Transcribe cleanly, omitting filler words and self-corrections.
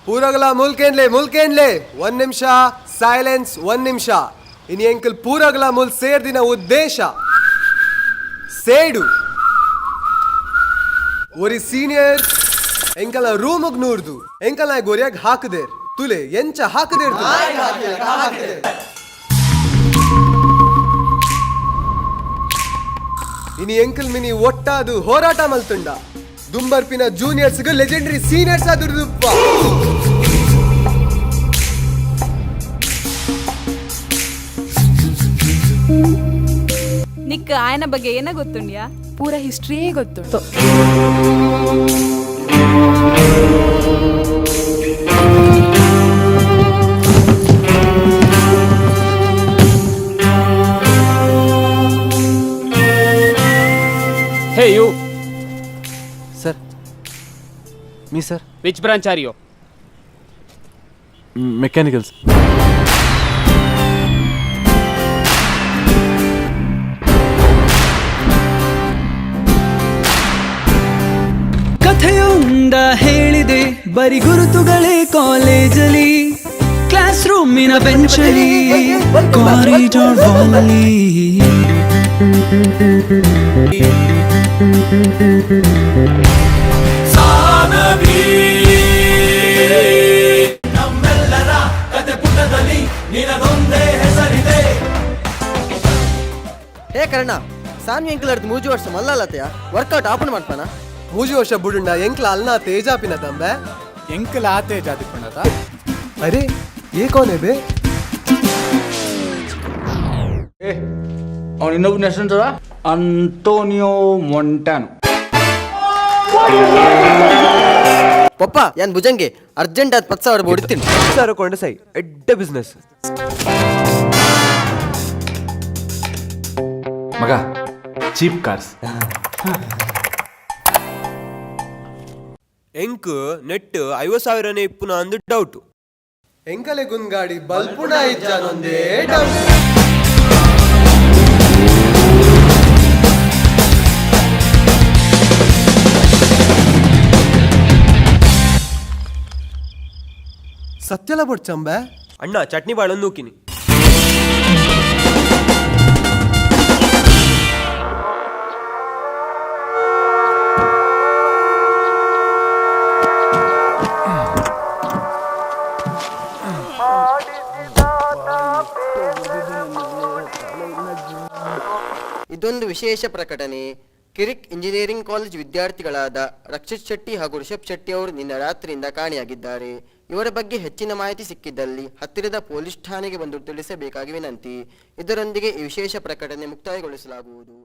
ಪೂರಗಲ ಮುಲ್ಕೇನ್ಲೆ 1 ನಿಮಿಷ ಸೈಲೆನ್ಸ್ 1 ನಿಮಿಷ. ಇನಿ ಎಂಕಲ್ ಪೂರಗಲ ಮುಲ್ ಸೇರ್ದಿನ ಉದ್ದೇಶ ಸೇಡು ಒರಿ ಸೀನಿಯರ್ ಎಂಕಲ ರೂಮಗ್ ನೂರ್ದು ಎಂಕಲ್ ನಾಯ್ ಗೊರಿಯಾಗ ಹಾಕದೇರ್ ತುಲೆ ಎಂಚ ಹಾಕದೇರ್ ಇನಿ ಎಂಕಲ್ ಮಿನಿ ಒಟ್ಟಾದು ಹೋರಾಟ ಮಲ್ತುಂಡ ದುಂಬರ್ಪಿನ ಜೂನಿಯರ್ಸ್ ಲೆಜೆಂಡರಿ ಸೀನಿಯರ್ಸ್ ಆದುರ್ದುಪ್ಪ. ನಿಕ್ಕ ಆಯನ ಬಗ್ಗೆ ಏನ ಗೊತ್ತುಂಡ್ಯಾ? ಪೂರ ಹಿಸ್ಟ್ರಿಯೇ ಗೊತ್ತುಂಟು. Hey you. Sir. Me sir. Which branch are you? Mechanicals. ಕಥೆಯೊಂದ ಹೇಳಿದೆ ಬರಿ ಗುರುತುಗಳೇ ಕಾಲೇಜಲ್ಲಿ, ಕ್ಲಾಸ್ ರೂಮಿನ ಬೆಂಚಲ್ಲಿ, ಕಾರಿಡಾರ್ ವಾಲಲ್ಲಿ. ನಮ್ಮೆಲ್ಲರ ಕತೆ ಪುಟದಲ್ಲಿ ನಿನದೊಂದೇ ಹೆಸರಿದೆ. ಹೇ ಕರ್ಣ, ಸಾನ್ವಿ ಎಂಕ್ಲರ್ದು 3 ವರ್ಷ ಮಲ್ಲಲ್ಲತೆಯ ವರ್ಕೌಟ್ ಆಪನ್ ಮಾಡ್ತಾನ. 3 ವರ್ಷ ಬುಡುಂಡ ಎಂಕ್ಲ ಅಲ್ನಾ ತೇಜಾಪಿನ ತಂಬೆ ಎಂಕಲ ಆ ತೇಜಾತಿ ಪುಣತ. ಅರೆ ಏ ಕೋನೆ ಬೇ ಅವನು ಇನ್ನೊಬ್ಬನ ಹೆಸರು ಅಂಟೋನಿಯೋ ಮೊಂಟಾನೋ. ಪಪ್ಪ ಯಾನ್ ಭುಜಂಗೆ ಅರ್ಜೆಂಟ್ ಆದ 10,000 ಬೋಡ್ತೀನಿ. 10,000 ಕೊಂಡು ಸೈ ಎಡ್ಡ ಬಿಸ್ನೆಸ್ ಮಗ ಚೀಪ್ ಕಾರ್ಸ್. ಎಂಕ್ ನೆಟ್ 50,000ನೇ ಇಪ್ಪುನ ಅಂದು ಡೌಟ್. ಎಂಕಲೆ ಗುನ್ಗಾಡಿ ಬಲ್ಪುಣ ಇಜ್ಜಾನೊಂದೇ ಡೌಟ್. ಸತ್ಯಲ ಬೊಡ್ಚಂಬೆ ಅಣ್ಣ ಚಟ್ನಿ ಬಾಳನ್ನು ನೂಕಿನಿ. ಇದೊಂದು ವಿಶೇಷ ಪ್ರಕಟಣೆ. ಕಿರಿಕ್ ಇಂಜಿನಿಯರಿಂಗ್ ಕಾಲೇಜ್ ವಿದ್ಯಾರ್ಥಿಗಳಾದ ರಕ್ಷಿತ್ ಶೆಟ್ಟಿ ಹಾಗೂ ರಿಷಬ್ ಶೆಟ್ಟಿ ಅವರು ನಿನ್ನೆ ರಾತ್ರಿಯಿಂದ ಕಾಣೆಯಾಗಿದ್ದಾರೆ. ಇವರ ಬಗ್ಗೆ ಹೆಚ್ಚಿನ ಮಾಹಿತಿ ಸಿಕ್ಕಿದ್ದಲ್ಲಿ ಹತ್ತಿರದ ಪೊಲೀಸ್ ಠಾಣೆಗೆ ಬಂದು ತಿಳಿಸಬೇಕಾಗಿ ವಿನಂತಿ. ಇದರೊಂದಿಗೆ ಈ ವಿಶೇಷ ಪ್ರಕಟಣೆ ಮುಕ್ತಾಯಗೊಳಿಸಲಾಗುವುದು.